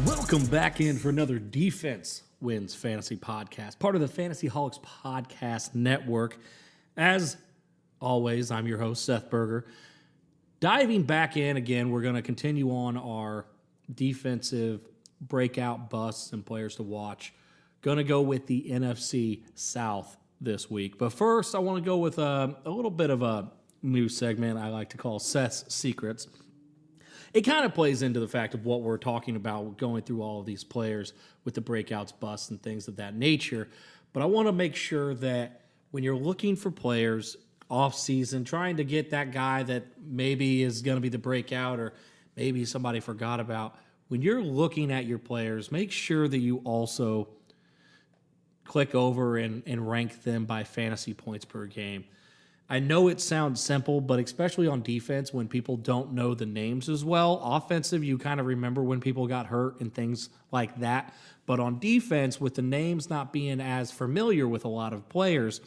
Welcome back in for another Defense Wins Fantasy Podcast, part of the Fantasy Holics Podcast Network. As always, I'm your host, Seth Berger. Diving back in again, we're going to continue on our defensive breakout busts and players to watch. Going to go with the NFC South this week. But first, I want to go with a little bit of a new segment I like to call Seth's Secrets. It kind of plays into the fact of what we're talking about, going through all of these players with the breakouts, busts, and things of that nature. But I want to make sure that when you're looking for players off-season, trying to get that guy that maybe is going to be the breakout or maybe somebody forgot about, when you're looking at your players, make sure that you also click over and rank them by fantasy points per game. I know it sounds simple, but especially on defense, when people don't know the names as well. Offensive, you kind of remember when people got hurt and things like that. But on defense, with the names not being as familiar with a lot of players,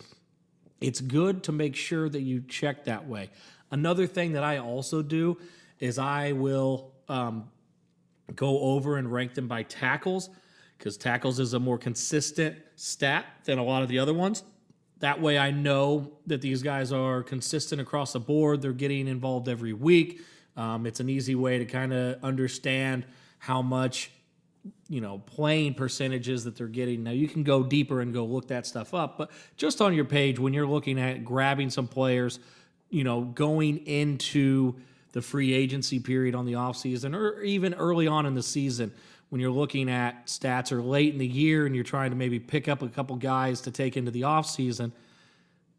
it's good to make sure that you check that way. Another thing that I also do is I will go over and rank them by tackles, because tackles is a more consistent stat than a lot of the other ones. That way I know that these guys are consistent across the board. They're getting involved every week. It's an easy way to kind of understand how much, playing percentages that they're getting. Now, you can go deeper and go look that stuff up, but just on your page, when you're looking at grabbing some players, going into the free agency period on the offseason or even early on in the season, when you're looking at stats or late in the year and you're trying to maybe pick up a couple guys to take into the offseason,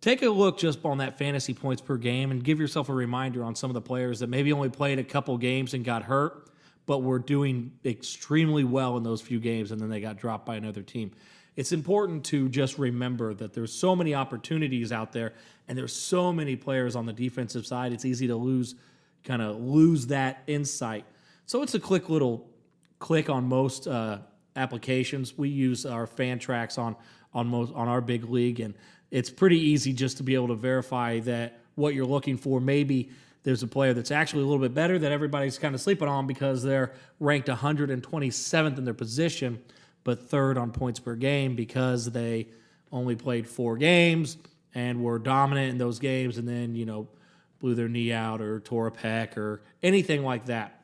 take a look just on that fantasy points per game and give yourself a reminder on some of the players that maybe only played a couple games and got hurt, but were doing extremely well in those few games and then they got dropped by another team. It's important to just remember that there's so many opportunities out there and there's so many players on the defensive side. It's easy to lose that insight. So it's a click on most applications. We use our fan tracks on our big league, and it's pretty easy just to be able to verify that what you're looking for. Maybe there's a player that's actually a little bit better that everybody's kind of sleeping on because they're ranked 127th in their position, but third on points per game because they only played 4 games and were dominant in those games, and then blew their knee out or tore a pec or anything like that.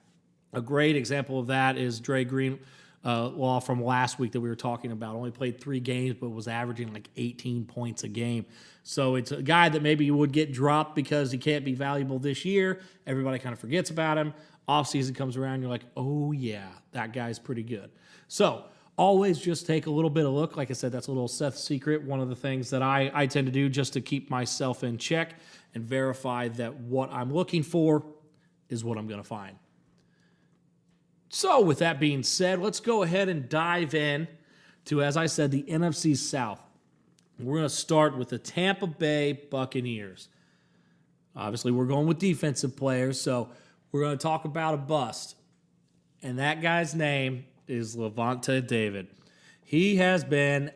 A great example of that is Dre Greenlaw from last week that we were talking about. Only played 3 games, but was averaging like 18 points a game. So it's a guy that maybe would get dropped because he can't be valuable this year. Everybody kind of forgets about him. Offseason comes around, you're like, oh yeah, that guy's pretty good. So always just take a little bit of look. Like I said, that's a little Seth's secret. One of the things that I tend to do just to keep myself in check and verify that what I'm looking for is what I'm going to find. So with that being said, let's go ahead and dive in to, as I said, the NFC South. We're going to start with the Tampa Bay Buccaneers. Obviously, we're going with defensive players, so we're going to talk about a bust. And that guy's name is Lavonte David. He has been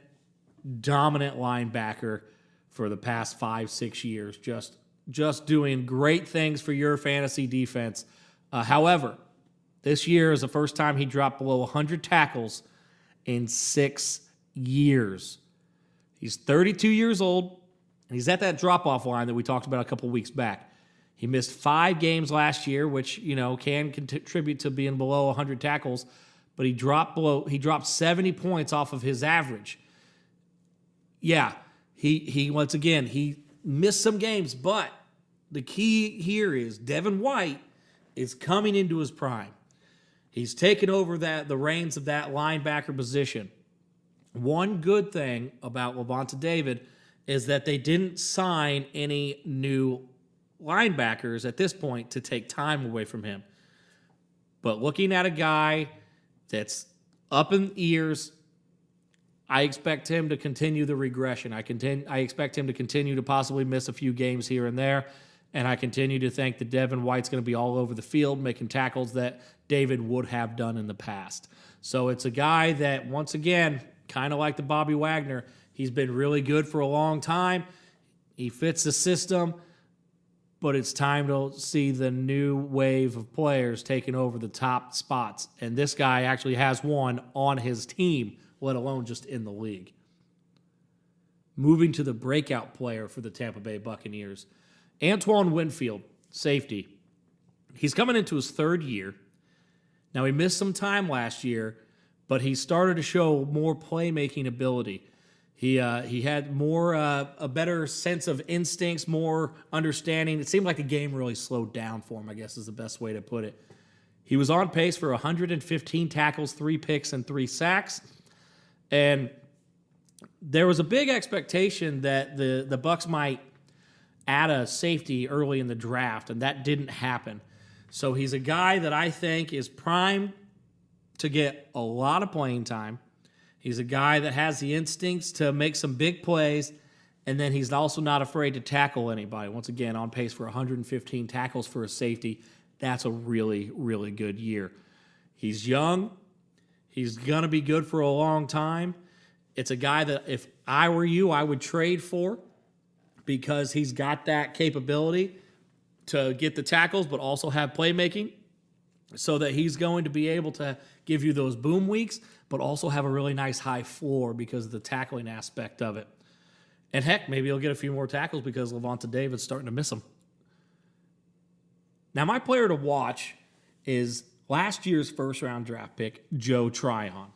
dominant linebacker for the past 5-6 years, just doing great things for your fantasy defense. However, this year is the first time he dropped below 100 tackles in 6 years. He's 32 years old, and he's at that drop-off line that we talked about a couple weeks back. He missed 5 games last year, which can contribute to being below 100 tackles, but he dropped 70 points off of his average. Yeah, he once again, he missed some games, but the key here is Devin White is coming into his prime. He's taken over the reins of that linebacker position. One good thing about Lavonte David is that they didn't sign any new linebackers at this point to take time away from him. But looking at a guy that's up in years, I expect him to continue the regression. I expect him to continue to possibly miss a few games here and there. And I continue to think that Devin White's going to be all over the field making tackles that David would have done in the past. So it's a guy that, once again, kind of like the Bobby Wagner, he's been really good for a long time. He fits the system, but it's time to see the new wave of players taking over the top spots. And this guy actually has one on his team, let alone just in the league. Moving to the breakout player for the Tampa Bay Buccaneers, Antoine Winfield, safety. He's coming into his third year. Now, he missed some time last year, but he started to show more playmaking ability. He had more a better sense of instincts, more understanding. It seemed like the game really slowed down for him, I guess is the best way to put it. He was on pace for 115 tackles, 3 picks, and 3 sacks. And there was a big expectation that the Bucs might add a safety early in the draft, and that didn't happen. So he's a guy that I think is primed to get a lot of playing time. He's a guy that has the instincts to make some big plays, and then he's also not afraid to tackle anybody. Once again, on pace for 115 tackles for a safety. That's a really, really good year. He's young. He's going to be good for a long time. It's a guy that if I were you, I would trade for because he's got that capability to get the tackles but also have playmaking so that he's going to be able to give you those boom weeks but also have a really nice high floor because of the tackling aspect of it. And heck, maybe he'll get a few more tackles because Levante David's starting to miss them. Now, my player to watch is last year's first-round draft pick, Joe Tryon.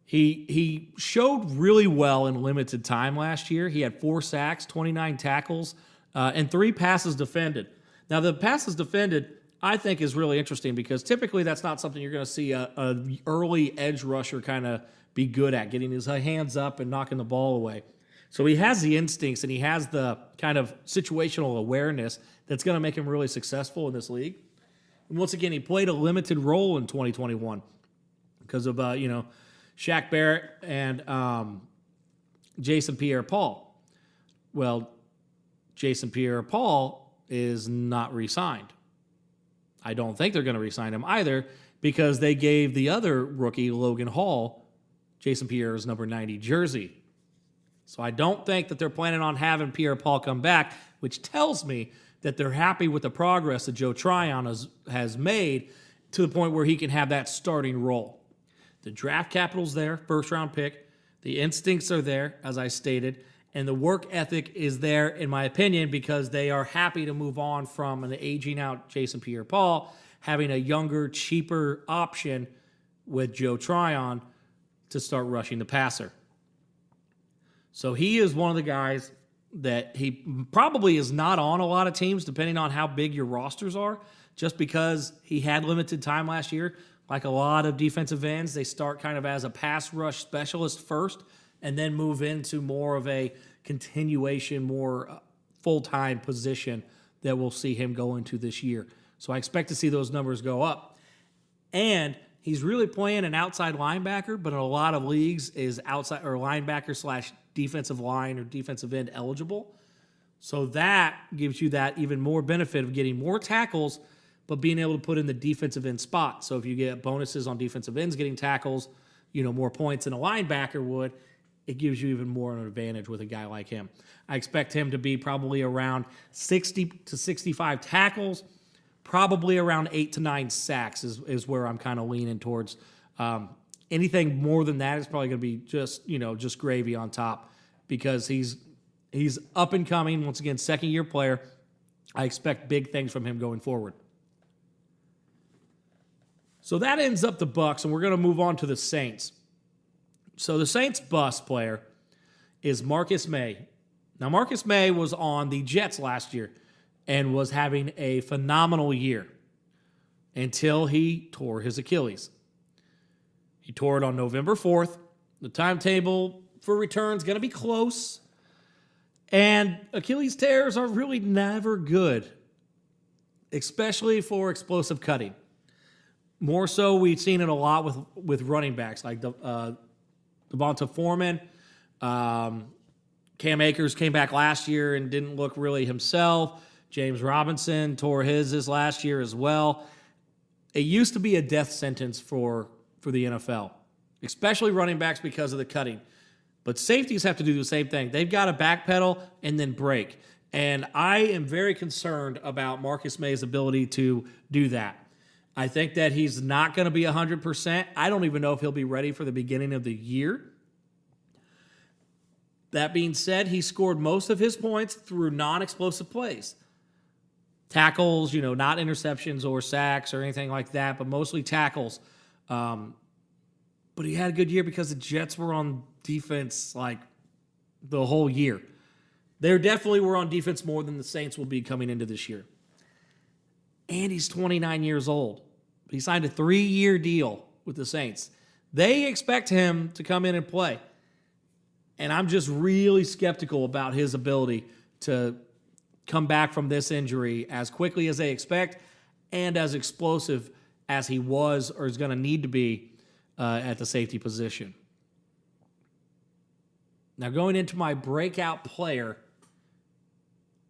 He showed really well in limited time last year. He had 4 sacks, 29 tackles, and 3 passes defended. Now, the passes defended, I think, is really interesting because typically that's not something you're going to see a early edge rusher kind of be good at, getting his hands up and knocking the ball away. So he has the instincts and he has the kind of situational awareness that's going to make him really successful in this league. And once again, he played a limited role in 2021 because of, Shaq Barrett and Jason Pierre-Paul. Well, Jason Pierre-Paul is not re-signed. I don't think they're going to re-sign him either because they gave the other rookie, Logan Hall, Jason Pierre's number 90 jersey. So I don't think that they're planning on having Pierre-Paul come back, which tells me that they're happy with the progress that Joe Tryon has made to the point where he can have that starting role. The draft capital's there, first-round pick. The instincts are there, as I stated. And the work ethic is there, in my opinion, because they are happy to move on from an aging-out Jason Pierre-Paul, having a younger, cheaper option with Joe Tryon to start rushing the passer. So he is one of the guys that he probably is not on a lot of teams, depending on how big your rosters are, just because he had limited time last year. Like a lot of defensive ends, they start kind of as a pass rush specialist first and then move into more of a continuation, more full-time position that we'll see him go into this year. So I expect to see those numbers go up. And he's really playing an outside linebacker, but in a lot of leagues is outside or linebacker / defensive line or defensive end eligible. So that gives you that even more benefit of getting more tackles but being able to put in the defensive end spot. So if you get bonuses on defensive ends getting tackles, more points than a linebacker would, it gives you even more of an advantage with a guy like him. I expect him to be probably around 60 to 65 tackles, probably around 8 to 9 sacks is where I'm kind of leaning towards. Anything more than that is probably going to be just gravy on top because he's up and coming. Once again, second-year player. I expect big things from him going forward. So that ends up the Bucs, and we're going to move on to the Saints. So the Saints' bust player is Marcus May. Now, Marcus May was on the Jets last year and was having a phenomenal year until he tore his Achilles. He tore it on November 4th. The timetable for return is going to be close, and Achilles tears are really never good, especially for explosive cutting. More so, we've seen it a lot with running backs like Devonta Foreman. Cam Akers came back last year and didn't look really himself. James Robinson tore his last year as well. It used to be a death sentence for the NFL, especially running backs because of the cutting. But safeties have to do the same thing. They've got to backpedal and then break. And I am very concerned about Marcus May's ability to do that. I think that he's not going to be 100%. I don't even know if he'll be ready for the beginning of the year. That being said, he scored most of his points through non-explosive plays. Tackles, not interceptions or sacks or anything like that, but mostly tackles. But he had a good year because the Jets were on defense like the whole year. They definitely were on defense more than the Saints will be coming into this year. And he's 29 years old. He signed a 3-year deal with the Saints. They expect him to come in and play. And I'm just really skeptical about his ability to come back from this injury as quickly as they expect and as explosive as he was or is going to need to be at the safety position. Now, going into my breakout player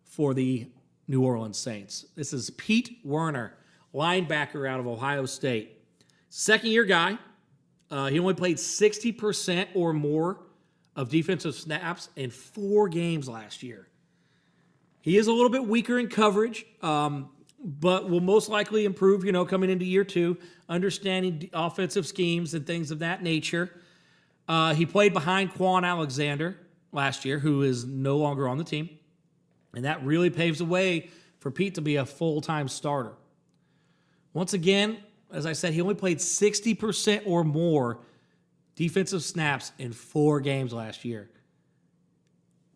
for the New Orleans Saints. This is Pete Werner, linebacker out of Ohio State. Second-year guy. He only played 60% or more of defensive snaps in 4 games last year. He is a little bit weaker in coverage, but will most likely improve, coming into year 2, understanding offensive schemes and things of that nature. He played behind Quan Alexander last year, who is no longer on the team. And that really paves the way for Pete to be a full-time starter. Once again, as I said, he only played 60% or more defensive snaps in 4 games last year.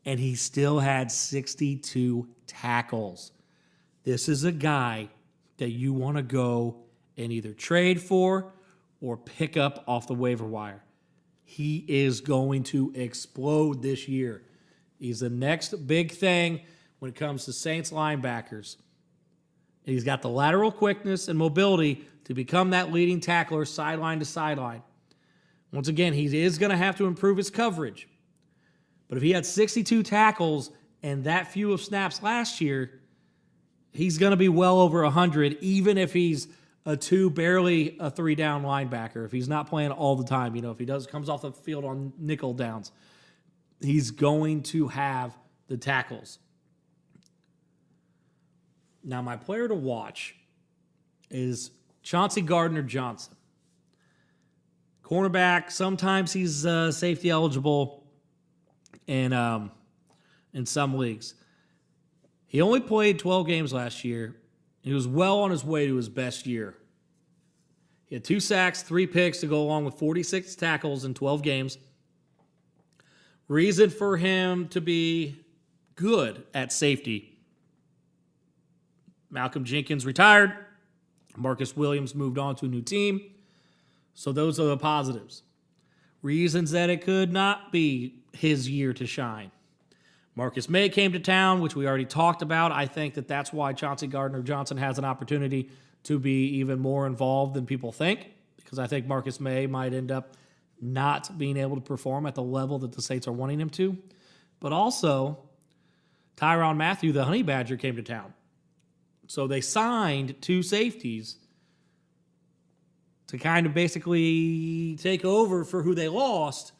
And he still had 62 tackles. This is a guy that you want to go and either trade for or pick up off the waiver wire. He is going to explode this year. He's the next big thing when it comes to Saints linebackers. He's got the lateral quickness and mobility to become that leading tackler sideline to sideline. Once again, he is going to have to improve his coverage. But if he had 62 tackles and that few of snaps last year, he's going to be well over 100, even if he's barely a 3-down linebacker. If he's not playing all the time, if he comes off the field on nickel downs, he's going to have the tackles. Now, my player to watch is Chauncey Gardner-Johnson. Cornerback, sometimes he's safety eligible in some leagues. He only played 12 games last year. He was well on his way to his best year. He had 2 sacks, 3 picks to go along with 46 tackles in 12 games. Reason for him to be good at safety: Malcolm Jenkins retired. Marcus Williams moved on to a new team. So those are the positives. Reasons that it could not be his year to shine: Marcus May came to town, which we already talked about. I think that that's why Chauncey Gardner-Johnson has an opportunity to be even more involved than people think, because I think Marcus May might end up not being able to perform at the level that the Saints are wanting him to. But also, Tyrann Mathieu, the Honey Badger, came to town. So they signed 2 safeties to kind of basically take over for who they lost.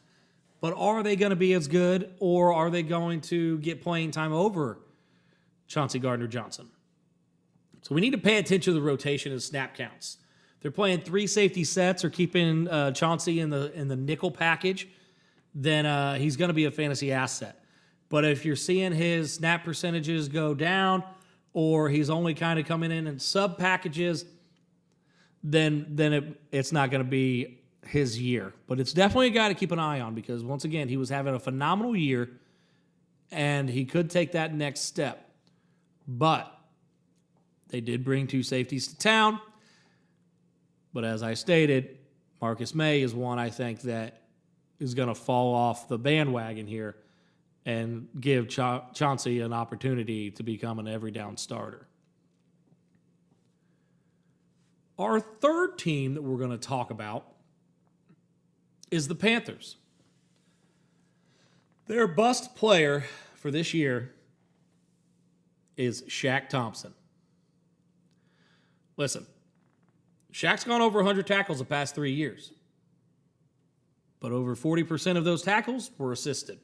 But are they going to be as good, or are they going to get playing time over Chauncey Gardner-Johnson? So we need to pay attention to the rotation and snap counts. They're playing 3 safety sets or keeping Chauncey in the nickel package, then he's going to be a fantasy asset. But if you're seeing his snap percentages go down, or he's only kind of coming in sub packages, then it's not going to be his year. But it's definitely a guy to keep an eye on, because once again, he was having a phenomenal year and he could take that next step. But they did bring 2 safeties to town. But as I stated, Marcus May is one I think that is going to fall off the bandwagon here and give Chauncey an opportunity to become an every down starter. Our third team that we're going to talk about is the Panthers. Their bust player for this year is Shaq Thompson. Listen, Shaq's gone over 100 tackles the past 3 years. but over 40% of those tackles were assisted.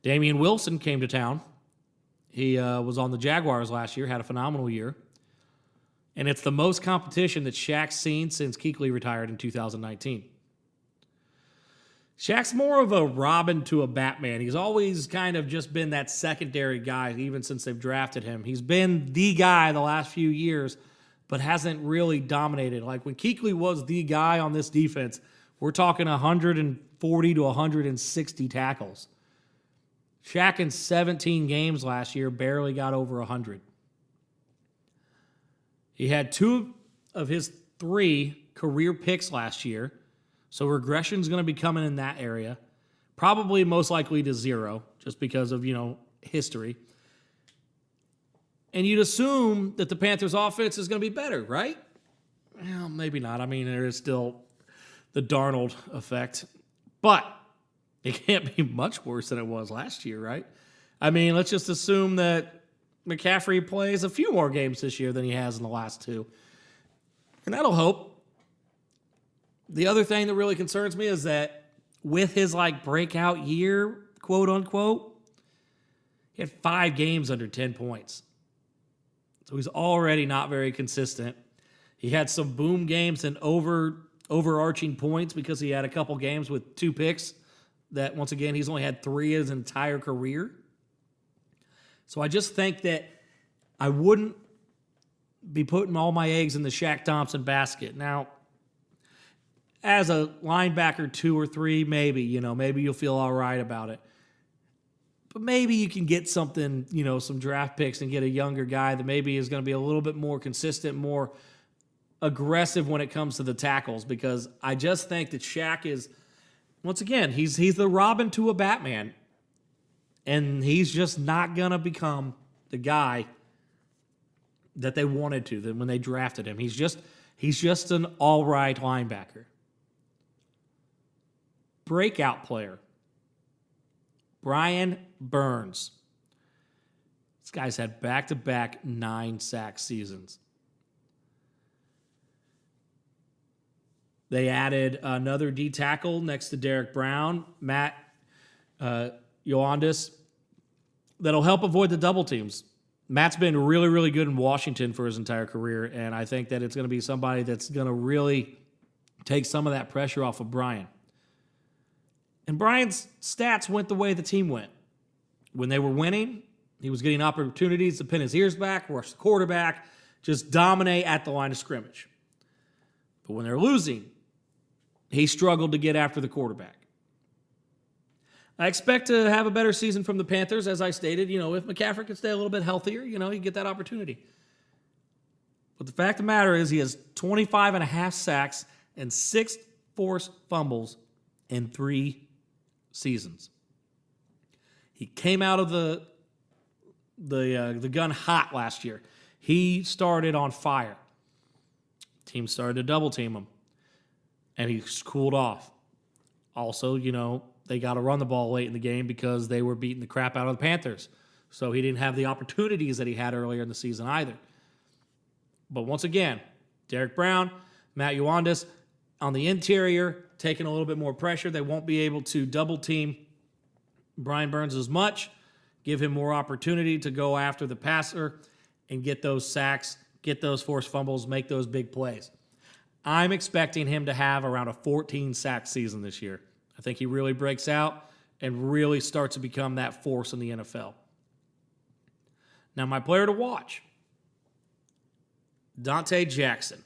Damian Wilson came to town. He was on the Jaguars last year, had a phenomenal year. And it's the most competition that Shaq's seen since Kuechly retired in 2019. Shaq's more of a Robin to a Batman. He's always kind of just been that secondary guy, even since they've drafted him. He's been the guy the last few years, but hasn't really dominated. Like when Kuechly was the guy on this defense, we're talking 140 to 160 tackles. Shaq in 17 games last year barely got over 100. He had 2 of his 3 career picks last year, so regression's going to be coming in that area. Probably most likely to 0, just because of, history. And you'd assume that the Panthers' offense is going to be better, right? Well, maybe not. I mean, there is still the Darnold effect. But it can't be much worse than it was last year, right? I mean, let's just assume that McCaffrey plays a few more games this year than he has in the last 2. And that'll help. The other thing that really concerns me is that with his breakout year, quote unquote, he had 5 games under 10 points. So he's already not very consistent. He had some boom games and overarching points because he had a couple games with 2 picks that, once again, he's only had 3 in his entire career. So I just think that I wouldn't be putting all my eggs in the Shaq Thompson basket. Now, as a linebacker 2 or 3, maybe, maybe you'll feel all right about it. But maybe you can get something, some draft picks and get a younger guy that maybe is going to be a little bit more consistent, more aggressive when it comes to the tackles, because I just think that Shaq is, once again, he's the Robin to a Batman. And he's just not going to become the guy that they wanted to when they drafted him. He's just an all-right linebacker. Breakout player. Brian Burns. This guy's had back-to-back 9-sack seasons. They added another D tackle next to Derek Brown, Matt Ioannidis, that'll help avoid the double teams. Matt's been really, really good in Washington for his entire career, and I think that it's going to be somebody that's going to really take some of that pressure off of Brian. And Brian's stats went the way the team went. When they were winning, he was getting opportunities to pin his ears back, rush the quarterback, just dominate at the line of scrimmage. But when they're losing, he struggled to get after the quarterback. I expect to have a better season from the Panthers, as I stated. If McCaffrey can stay a little bit healthier, you get that opportunity. But the fact of the matter is he has 25.5 sacks and 6 forced fumbles in 3 seasons. He came out of the gun hot last year. He started on fire. Team started to double team him, and he cooled off. Also, they got to run the ball late in the game because they were beating the crap out of the Panthers. So he didn't have the opportunities that he had earlier in the season either. But once again, Derek Brown, Matt Ioannidis on the interior, taking a little bit more pressure. They won't be able to double team Brian Burns as much, give him more opportunity to go after the passer and get those sacks, get those forced fumbles, make those big plays. I'm expecting him to have around a 14-sack season this year. I think he really breaks out and really starts to become that force in the NFL. Now, my player to watch, Dante Jackson.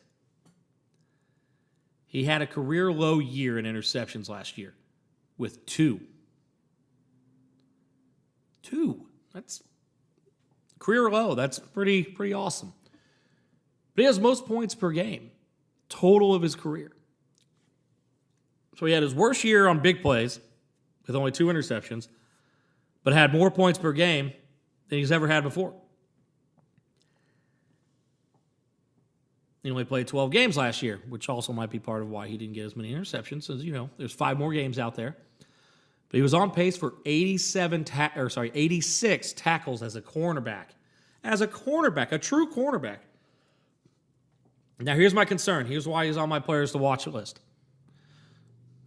He had a career-low year in interceptions last year with 2. 2. That's career low. That's pretty awesome. But he has most points per game, total of his career. So he had his worst year on big plays with only 2 interceptions, but had more points per game than he's ever had before. He only played 12 games last year, which also might be part of why he didn't get as many interceptions. As there's 5 more games out there. But he was on pace for 86 tackles as a cornerback. As a cornerback, a true cornerback. Now, here's my concern. Here's why he's on my players to watch list.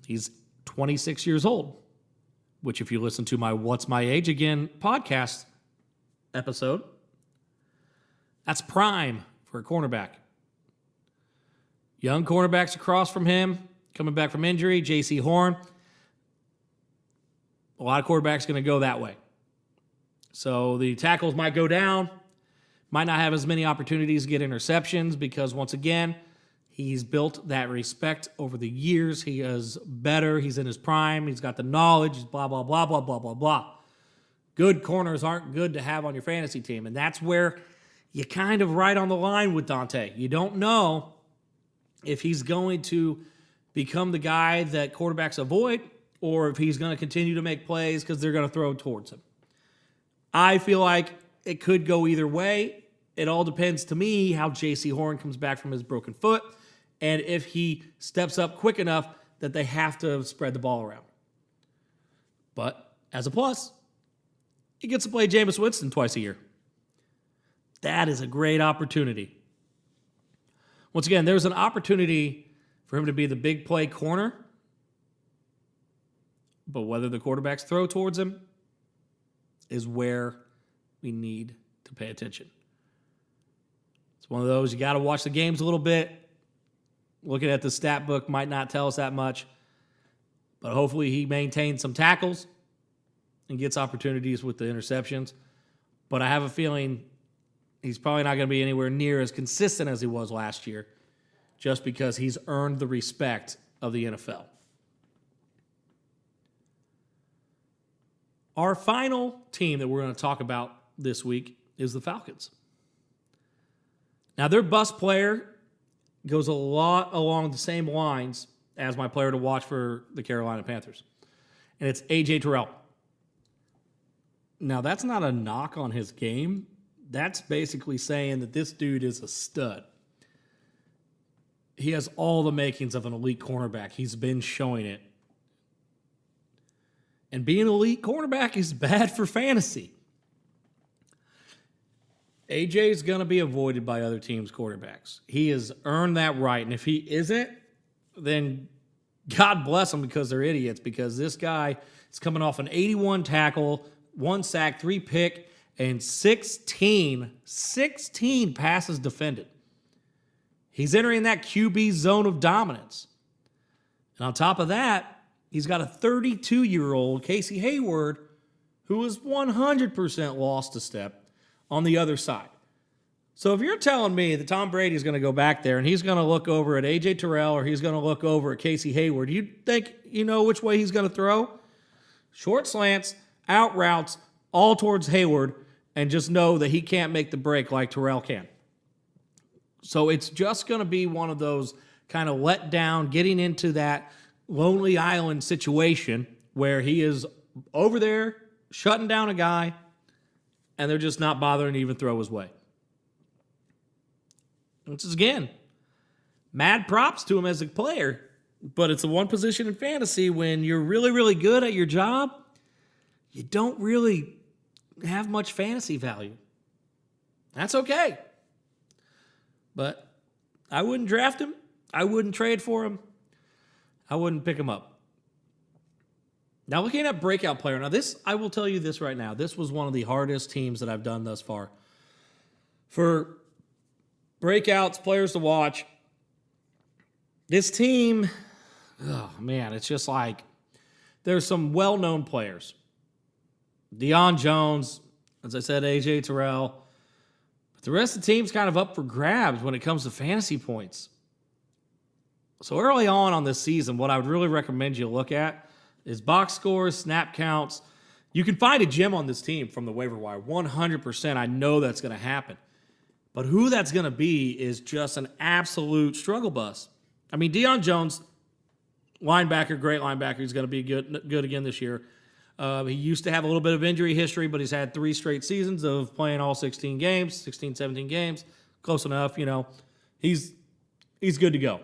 He's 26 years old, which if you listen to my What's My Age Again podcast episode, that's prime for a cornerback. Young cornerbacks across from him, coming back from injury, J.C. Horn. A lot of quarterbacks going to go that way. So the tackles might go down, might not have as many opportunities to get interceptions because, once again, he's built that respect over the years. He is better. He's in his prime. He's got the knowledge, blah, blah, blah, blah, blah, blah, blah. Good corners aren't good to have on your fantasy team, and that's where you're kind of right on the line with Dante. You don't know if he's going to become the guy that quarterbacks avoid or if he's going to continue to make plays because they're going to throw towards him. I feel like it could go either way. It all depends to me how J.C. Horn comes back from his broken foot and if he steps up quick enough that they have to spread the ball around. But as a plus, he gets to play Jameis Winston twice a year. That is a great opportunity. Once again, there's an opportunity for him to be the big play corner, but whether the quarterbacks throw towards him is where we need to pay attention. It's one of those, you got to watch the games a little bit. Looking at the stat book might not tell us that much, but hopefully he maintains some tackles and gets opportunities with the interceptions. But I have a feeling he's probably not going to be anywhere near as consistent as he was last year just because he's earned the respect of the NFL. Our final team that we're going to talk about this week is the Falcons. Now, their bust player goes a lot along the same lines as my player to watch for the Carolina Panthers, and it's A.J. Terrell. Now, that's not a knock on his game. That's basically saying that this dude is a stud. He has all the makings of an elite cornerback. He's been showing it. And being an elite cornerback is bad for fantasy. AJ is going to be avoided by other teams' quarterbacks. He has earned that right. And if he isn't, then God bless him because they're idiots. Because this guy is coming off an 81 tackle, 1 sack, 3 pick, and 16 passes defended. He's entering that QB zone of dominance. And on top of that, he's got a 32-year-old Casey Hayward who is 100% lost a step on the other side. So if you're telling me that Tom Brady's going to go back there and he's going to look over at A.J. Terrell or he's going to look over at Casey Hayward, you think you know which way he's going to throw? Short slants, out routes, all towards Hayward, and just know that he can't make the break like Terrell can. So it's just going to be one of those kind of let down, getting into that Lonely Island situation where he is over there shutting down a guy and they're just not bothering to even throw his way. Which is, again, mad props to him as a player, but it's the one position in fantasy when you're really, really good at your job, you don't really have much fantasy value. That's okay. But I wouldn't draft him. I wouldn't trade for him. I wouldn't pick him up. Now, looking at breakout player. Now, this, I will tell you this right now. This was one of the hardest teams that I've done thus far. For breakouts, players to watch, this team, oh, man, it's just like there's some well-known players. Deion Jones, as I said, A.J. Terrell. But the rest of the team's kind of up for grabs when it comes to fantasy points. So early on this season, what I would really recommend you look at is box scores, snap counts. You can find a gem on this team from the waiver wire. 100%, I know that's going to happen. But who that's going to be is just an absolute struggle bus. I mean, Deion Jones, linebacker, great linebacker. He's going to be good again this year. He used to have a little bit of injury history, but he's had 3 straight seasons of playing all 16 games, 16, 17 games. Close enough, you know. He's good to go.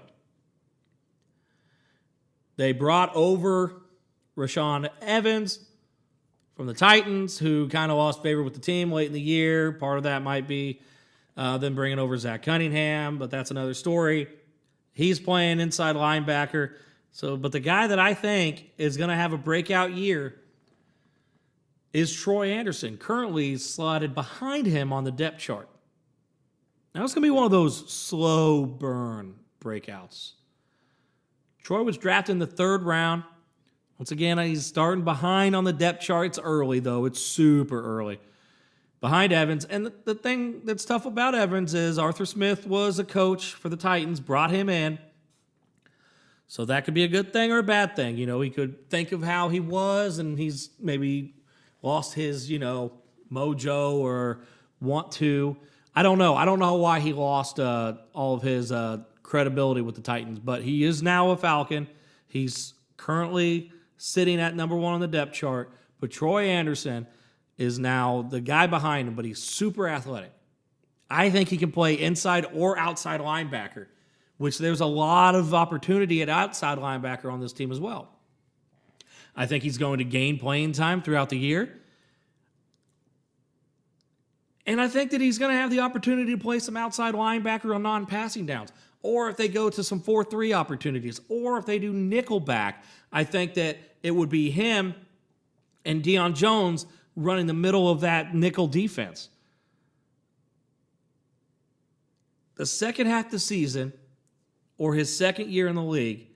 They brought over Rashaan Evans from the Titans, who kind of lost favor with the team late in the year. Part of that might be them bringing over Zach Cunningham, but that's another story. He's playing inside linebacker. But the guy that I think is going to have a breakout year is Troy Anderson, currently slotted behind him on the depth chart. Now, it's going to be one of those slow burn breakouts. Troy was drafted in the 3rd round. Once again, he's starting behind on the depth chart. It's early, though. It's super early. Behind Evans. And the thing that's tough about Evans is Arthur Smith was a coach for the Titans, brought him in. So that could be a good thing or a bad thing. He could think of how he was, and he's maybe lost his, mojo or want to. I don't know. I don't know why he lost all of his credibility with the Titans, but he is now a Falcon. He's currently sitting at number 1 on the depth chart, but Troy Anderson is now the guy behind him, but he's super athletic. I think he can play inside or outside linebacker, which there's a lot of opportunity at outside linebacker on this team as well. I think he's going to gain playing time throughout the year. And I think that he's going to have the opportunity to play some outside linebacker on non-passing downs. Or if they go to some 4-3 opportunities. Or if they do nickel back. I think that it would be him and Deion Jones running the middle of that nickel defense. The second half of the season, or his second year in the league,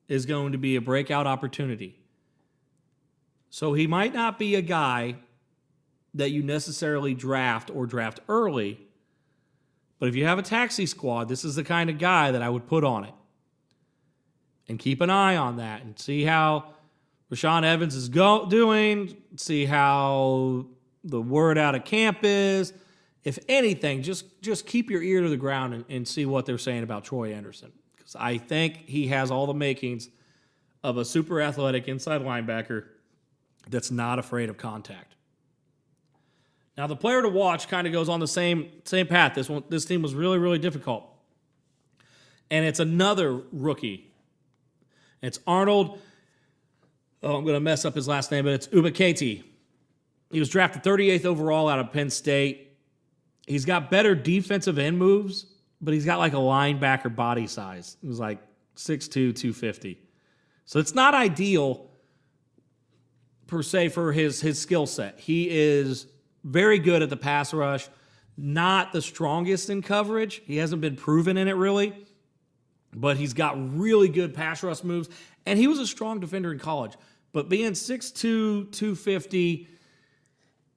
is going to be a breakout opportunity. So he might not be a guy that you necessarily draft or draft early, but if you have a taxi squad, this is the kind of guy that I would put on it. And keep an eye on that and see how Rashaan Evans is doing, see how the word out of camp is. If anything, just keep your ear to the ground and see what they're saying about Troy Anderson. Because I think he has all the makings of a super athletic inside linebacker that's not afraid of contact. Now, the player to watch kind of goes on the same path. This team was really, really difficult. And it's another rookie. It's Arnold. I'm going to mess up his last name, but it's Ubakati. He was drafted 38th overall out of Penn State. He's got better defensive end moves, but he's got like a linebacker body size. He was like 6'2", 250. So it's not ideal, per se, for his skill set. He is very good at the pass rush, not the strongest in coverage. He hasn't been proven in it really, but he's got really good pass rush moves, and he was a strong defender in college. But being 6'2", 250,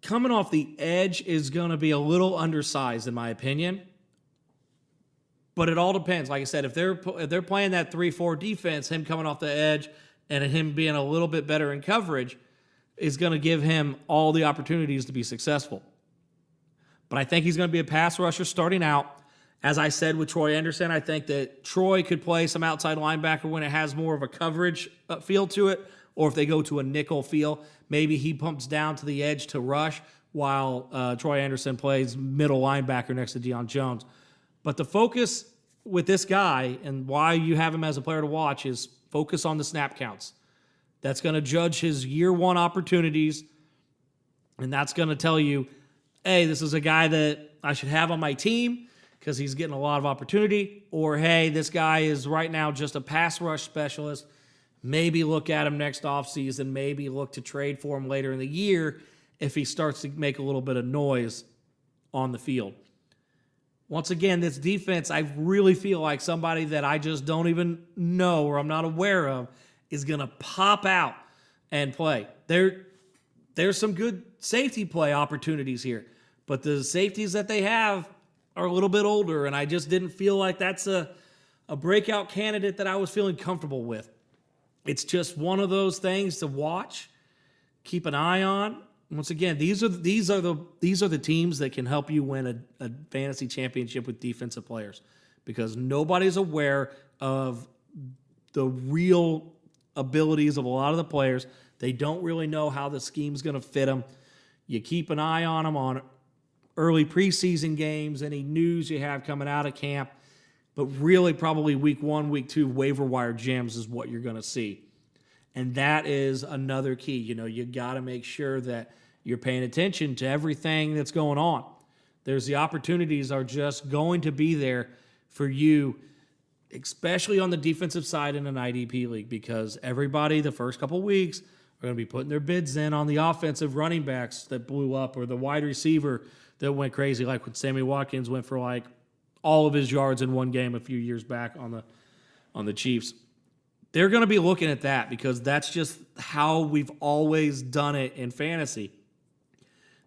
coming off the edge is going to be a little undersized in my opinion. But it all depends. Like I said, if they're playing that 3-4 defense, him coming off the edge and him being a little bit better in coverage is going to give him all the opportunities to be successful. But I think he's going to be a pass rusher starting out. As I said with Troy Anderson, I think that Troy could play some outside linebacker when it has more of a coverage feel to it, or if they go to a nickel feel. Maybe he pumps down to the edge to rush while Troy Anderson plays middle linebacker next to Deion Jones. But the focus with this guy and why you have him as a player to watch is focus on the snap counts. That's going to judge his year one opportunities, and that's going to tell you, hey, this is a guy that I should have on my team because he's getting a lot of opportunity, or hey, this guy is right now just a pass rush specialist. Maybe look at him next offseason, maybe look to trade for him later in the year if he starts to make a little bit of noise on the field. Once again, this defense, I really feel like somebody that I just don't even know or I'm not aware of is going to pop out and play. There's some good safety play opportunities here, but the safeties that they have are a little bit older, and I just didn't feel like that's a breakout candidate that I was feeling comfortable with. It's just one of those things to watch, keep an eye on. Once again, these are the teams that can help you win a fantasy championship with defensive players, because nobody's aware of the real abilities of a lot of the players. They don't really know how the scheme's going to fit them. You keep an eye on them on early preseason games, any news you have coming out of camp, but really probably week 1, week 2 waiver wire gems is what you're going to see. And that is another key. You got to make sure that you're paying attention to everything that's going on. The opportunities are just going to be there for you especially on the defensive side in an IDP league, because everybody the first couple weeks are going to be putting their bids in on the offensive running backs that blew up or the wide receiver that went crazy, like when Sammy Watkins went for like all of his yards in one game a few years back on the Chiefs. They're going to be looking at that because that's just how we've always done it in fantasy.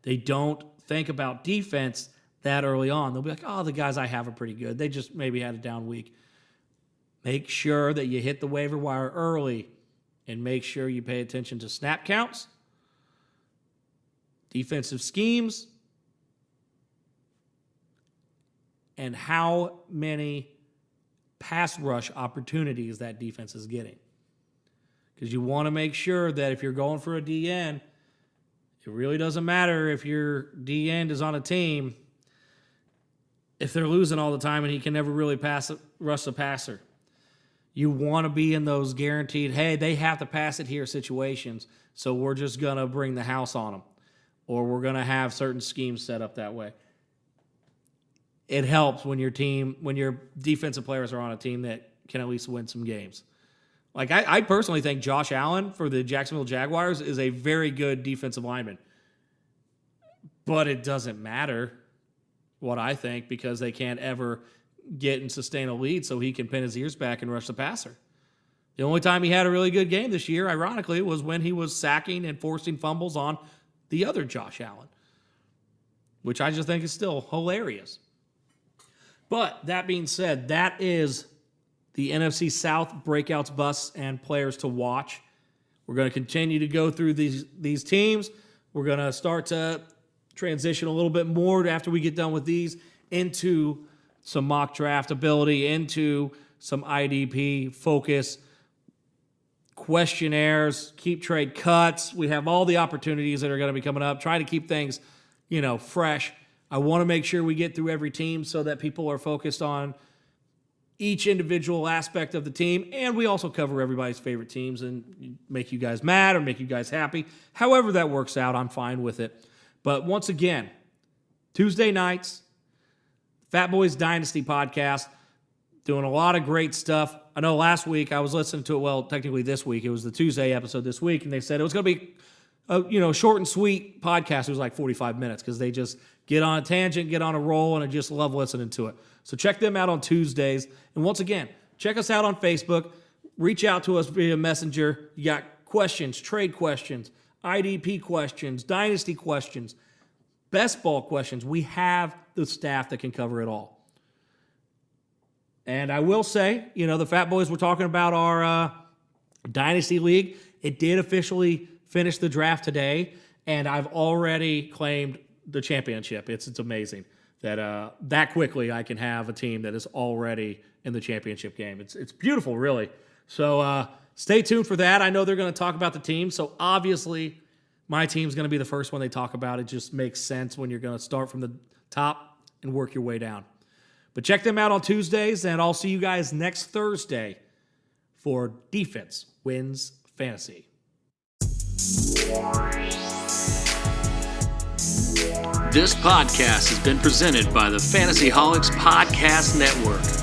They don't think about defense that early on. They'll be like, oh, the guys I have are pretty good. They just maybe had a down week. Make sure that you hit the waiver wire early and make sure you pay attention to snap counts, defensive schemes, and how many pass rush opportunities that defense is getting. Because you want to make sure that if you're going for a DN, it really doesn't matter if your DN is on a team if they're losing all the time and he can never really rush the passer. You want to be in those guaranteed, hey, they have to pass it here situations, so we're just going to bring the house on them. Or we're going to have certain schemes set up that way. It helps when your defensive players are on a team that can at least win some games. Like I personally think Josh Allen for the Jacksonville Jaguars is a very good defensive lineman. But it doesn't matter what I think because they can't ever get and sustain a lead so he can pin his ears back and rush the passer. The only time he had a really good game this year, ironically, was when he was sacking and forcing fumbles on the other Josh Allen, which I just think is still hilarious. But that being said, that is the NFC South breakouts, busts, and players to watch. We're going to continue to go through these teams. We're going to start to transition a little bit more after we get done with these into some mock draft ability, into some IDP focus, questionnaires, keep trade cuts. We have all the opportunities that are going to be coming up. Try to keep things, fresh. I want to make sure we get through every team so that people are focused on each individual aspect of the team, and we also cover everybody's favorite teams and make you guys mad or make you guys happy. However that works out, I'm fine with it. But once again, Tuesday nights, Fat Boys Dynasty podcast, doing a lot of great stuff. I know last week I was listening to it, well, technically this week. It was the Tuesday episode this week, and they said it was going to be a short and sweet podcast. It was like 45 minutes because they just get on a tangent, get on a roll, and I just love listening to it. So check them out on Tuesdays. And once again, check us out on Facebook. Reach out to us via Messenger. You got questions, trade questions, IDP questions, dynasty questions, best ball questions. We have the staff that can cover it all. And I will say, the Fat Boys were talking about our Dynasty League. It did officially finish the draft today, and I've already claimed the championship. It's amazing that that quickly I can have a team that is already in the championship game. It's beautiful, really. So stay tuned for that. I know they're going to talk about the team, so obviously my team's going to be the first one they talk about. It just makes sense when you're going to start from the top and work your way down. But check them out on Tuesdays, and I'll see you guys next Thursday for Defense Wins Fantasy. This podcast has been presented by the Fantasyholics Podcast Network.